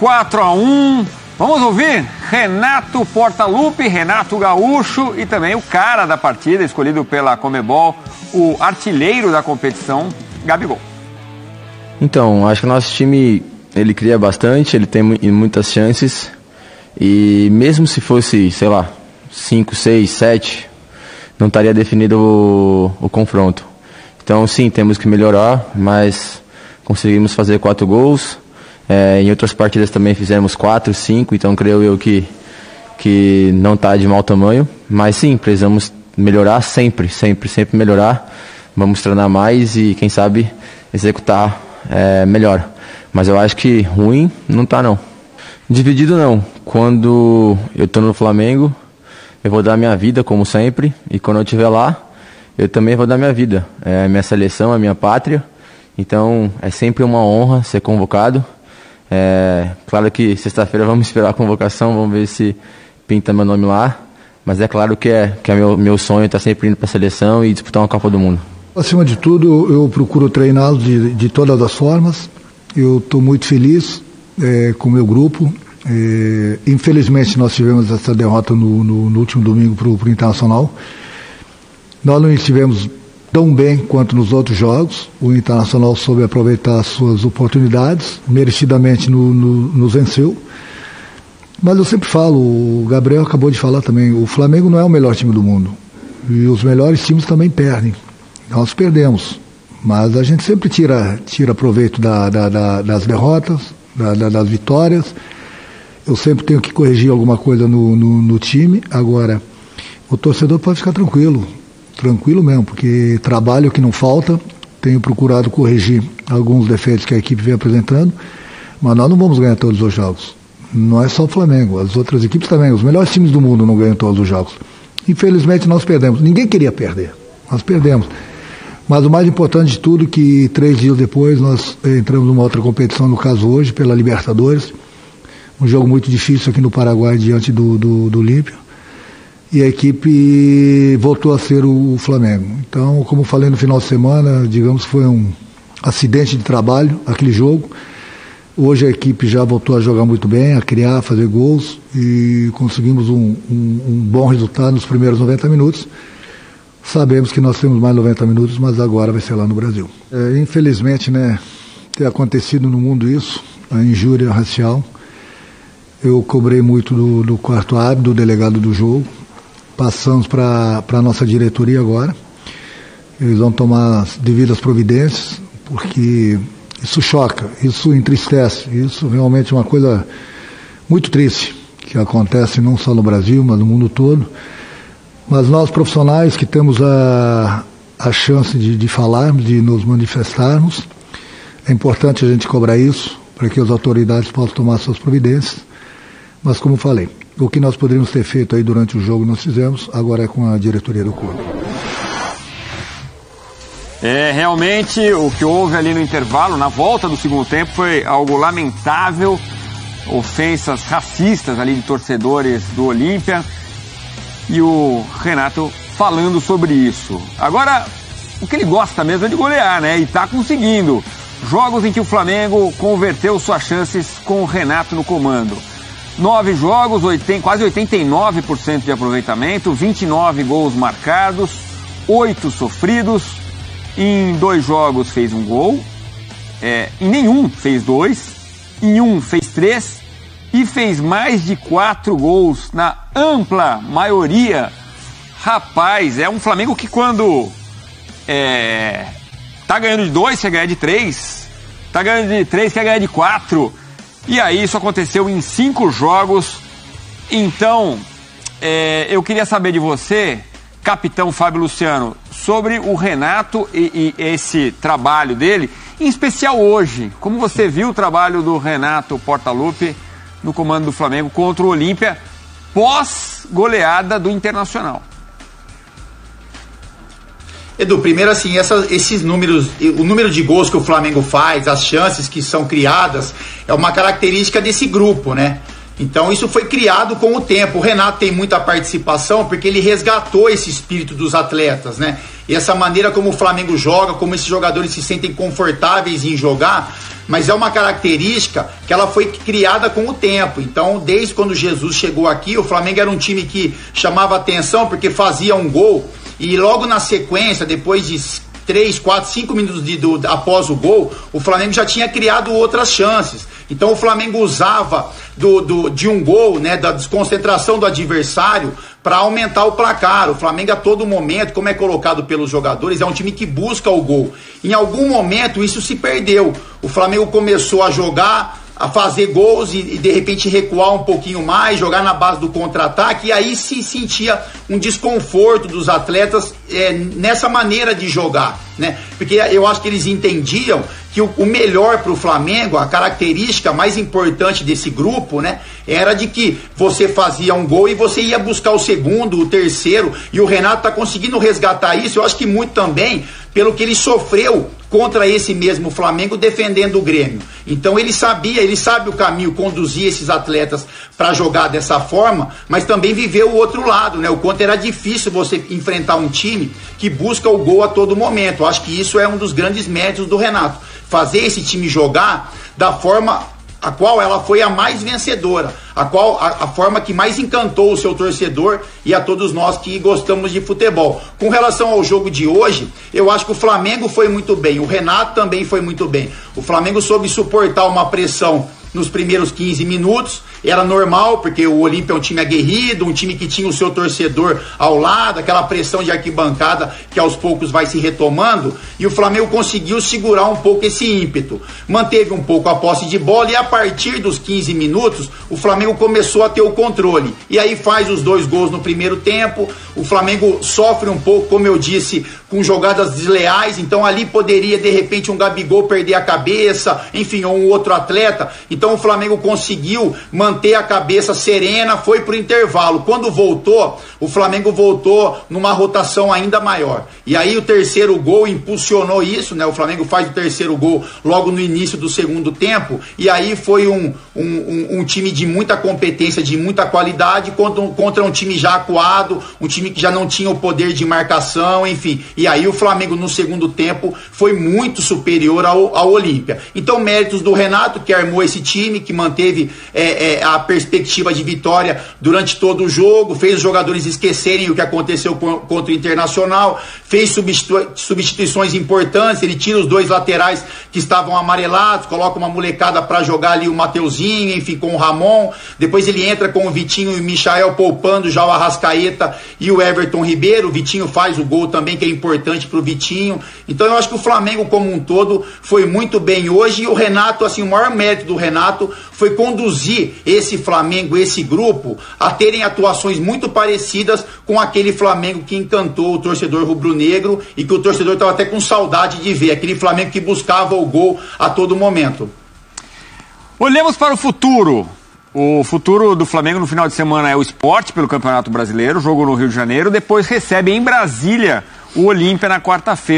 4-1. Vamos ouvir Renato Portaluppi, Renato Gaúcho e também o cara da partida, escolhido pela Conmebol, o artilheiro da competição, Gabigol. Então, acho que o nosso time, ele cria bastante, ele tem muitas chances. E mesmo se fosse, sei lá, 5, 6, 7, não estaria definido o confronto. Então, sim, temos que melhorar, mas conseguimos fazer 4 gols. Em outras partidas também fizemos 4, 5, então creio eu que não está de mau tamanho. Mas sim, precisamos melhorar sempre melhorar. Vamos treinar mais e, quem sabe, executar melhor. Mas eu acho que ruim não está, não. Dividido não. Quando eu estou no Flamengo, eu vou dar minha vida, como sempre. E quando eu estiver lá, eu também vou dar minha vida. É a minha seleção, a minha pátria. Então é sempre uma honra ser convocado. Claro que sexta-feira vamos esperar a convocação, vamos ver se pinta meu nome lá. Mas é claro que é meu sonho estar sempre indo para a seleção e disputar uma Copa do Mundo. Acima de tudo, eu procuro treiná-los de todas as formas. Eu estou muito feliz com o meu grupo. Infelizmente nós tivemos essa derrota no último domingo para o Internacional. Nós não estivemos tão bem quanto nos outros jogos. O Internacional soube aproveitar as suas oportunidades, merecidamente nos venceu. Mas eu sempre falo, o Gabriel acabou de falar também, o Flamengo não é o melhor time do mundo. E os melhores times também perdem. Nós perdemos. Mas a gente sempre tira proveito das derrotas, das vitórias. Eu sempre tenho que corrigir alguma coisa no time. Agora, o torcedor pode ficar tranquilo mesmo, porque trabalho que não falta. Tenho procurado corrigir alguns defeitos que a equipe vem apresentando, mas nós não vamos ganhar todos os jogos. Não é só o Flamengo, as outras equipes também. Os melhores times do mundo não ganham todos os jogos. Infelizmente nós perdemos. Ninguém queria perder, nós perdemos. Mas o mais importante de tudo é que 3 dias depois nós entramos numa outra competição, no caso hoje, pela Libertadores. Um jogo muito difícil aqui no Paraguai, diante do Olímpia. E a equipe voltou a ser o Flamengo. Então, como falei no final de semana, digamos que foi um acidente de trabalho, aquele jogo. Hoje a equipe já voltou a jogar muito bem, a criar, a fazer gols, e conseguimos um bom resultado nos primeiros 90 minutos. Sabemos que nós temos mais 90 minutos, mas agora vai ser lá no Brasil. Infelizmente, ter acontecido no mundo isso, a injúria racial. Eu cobrei muito do quarto árbitro, do delegado do jogo. Passamos para a nossa diretoria agora. Eles vão tomar as devidas providências, porque isso choca, isso entristece. Isso realmente é uma coisa muito triste, que acontece não só no Brasil, mas no mundo todo. Mas nós, profissionais, que temos a chance de falarmos, de nos manifestarmos, é importante a gente cobrar isso, para que as autoridades possam tomar suas providências. Mas, como falei, o que nós poderíamos ter feito aí durante o jogo nós fizemos, agora é com a diretoria do clube. Realmente, o que houve ali no intervalo, na volta do segundo tempo, foi algo lamentável. Ofensas racistas ali de torcedores do Olímpia. E o Renato falando sobre isso. Agora, o que ele gosta mesmo é de golear, né? E tá conseguindo. Jogos em que o Flamengo converteu suas chances com o Renato no comando. 9 jogos, quase 89% de aproveitamento, 29 gols marcados, 8 sofridos. Em 2 jogos fez 1 gol, em nenhum fez 2, em 1 fez 3 e fez mais de 4 gols na ampla maioria. Rapaz, é um Flamengo que quando tá ganhando de 2 quer ganhar de 3, tá ganhando de 3 quer ganhar de 4. E aí isso aconteceu em 5 jogos. Então, eu queria saber de você, capitão Fábio Luciano, sobre o Renato e esse trabalho dele, em especial hoje. Como você viu o trabalho do Renato Portaluppi no comando do Flamengo contra o Olímpia, pós-goleada do Internacional? Edu, primeiro assim, esses números, o número de gols que o Flamengo faz, as chances que são criadas, é uma característica desse grupo, né? Então isso foi criado com o tempo. O Renato tem muita participação porque ele resgatou esse espírito dos atletas, né? E essa maneira como o Flamengo joga, como esses jogadores se sentem confortáveis em jogar, mas é uma característica que ela foi criada com o tempo. Então, desde quando Jesus chegou aqui, o Flamengo era um time que chamava atenção porque fazia um gol e logo na sequência, depois de 3, 4, 5 minutos após o gol, o Flamengo já tinha criado outras chances. Então o Flamengo usava de um gol, né, da desconcentração do adversário para aumentar o placar. O Flamengo a todo momento, como é colocado pelos jogadores, é um time que busca o gol. Em algum momento isso se perdeu. O Flamengo começou a jogar, a fazer gols e de repente recuar um pouquinho mais, jogar na base do contra-ataque, e aí se sentia um desconforto dos atletas nessa maneira de jogar, né? Porque eu acho que eles entendiam que o melhor para o Flamengo, a característica mais importante desse grupo, né, era de que você fazia um gol e você ia buscar o segundo, o terceiro, e o Renato está conseguindo resgatar isso, eu acho que muito também pelo que ele sofreu contra esse mesmo Flamengo defendendo o Grêmio. Então ele sabe o caminho, conduzir esses atletas para jogar dessa forma, mas também viveu o outro lado, né? O quanto era difícil você enfrentar um time que busca o gol a todo momento. Eu acho que isso é um dos grandes méritos do Renato, fazer esse time jogar da forma a qual ela foi a mais vencedora, a forma que mais encantou o seu torcedor e a todos nós que gostamos de futebol. Com relação ao jogo de hoje, eu acho que o Flamengo foi muito bem, o Renato também foi muito bem. O Flamengo soube suportar uma pressão nos primeiros 15 minutos, era normal, porque o Olímpia é um time aguerrido, um time que tinha o seu torcedor ao lado, aquela pressão de arquibancada que aos poucos vai se retomando, e o Flamengo conseguiu segurar um pouco esse ímpeto, manteve um pouco a posse de bola, e a partir dos 15 minutos, o Flamengo começou a ter o controle, e aí faz os 2 gols no primeiro tempo. O Flamengo sofre um pouco, como eu disse, com jogadas desleais, então ali poderia de repente um Gabigol perder a cabeça, enfim, ou um outro atleta. Então o Flamengo conseguiu manter a cabeça serena, foi pro intervalo. Quando voltou, o Flamengo voltou numa rotação ainda maior. E aí o terceiro gol impulsionou isso, né? O Flamengo faz o terceiro gol logo no início do segundo tempo, e aí foi um time de muita competência, de muita qualidade, contra um time já acuado, um time que já não tinha o poder de marcação, enfim. E aí o Flamengo no segundo tempo foi muito superior ao Olímpia. Então méritos do Renato, que armou esse time, que manteve a perspectiva de vitória durante todo o jogo, fez os jogadores esquecerem o que aconteceu contra o Internacional, fez substituições importantes, ele tira os 2 laterais que estavam amarelados, coloca uma molecada para jogar ali, o Mateuzinho, enfim, com o Ramon, depois ele entra com o Vitinho e o Michael poupando já o Arrascaeta e o Everton Ribeiro. O Vitinho faz o gol também, que é importante pro Vitinho. Então eu acho que o Flamengo como um todo foi muito bem hoje, e o Renato, assim, o maior mérito do Renato foi conduzir esse Flamengo, esse grupo, a terem atuações muito parecidas com aquele Flamengo que encantou o torcedor rubro-negro e que o torcedor estava até com saudade de ver, aquele Flamengo que buscava o gol a todo momento. Olhemos para o futuro. O futuro do Flamengo no final de semana é o Sport pelo Campeonato Brasileiro, jogo no Rio de Janeiro, depois recebe em Brasília o Olímpia na quarta-feira.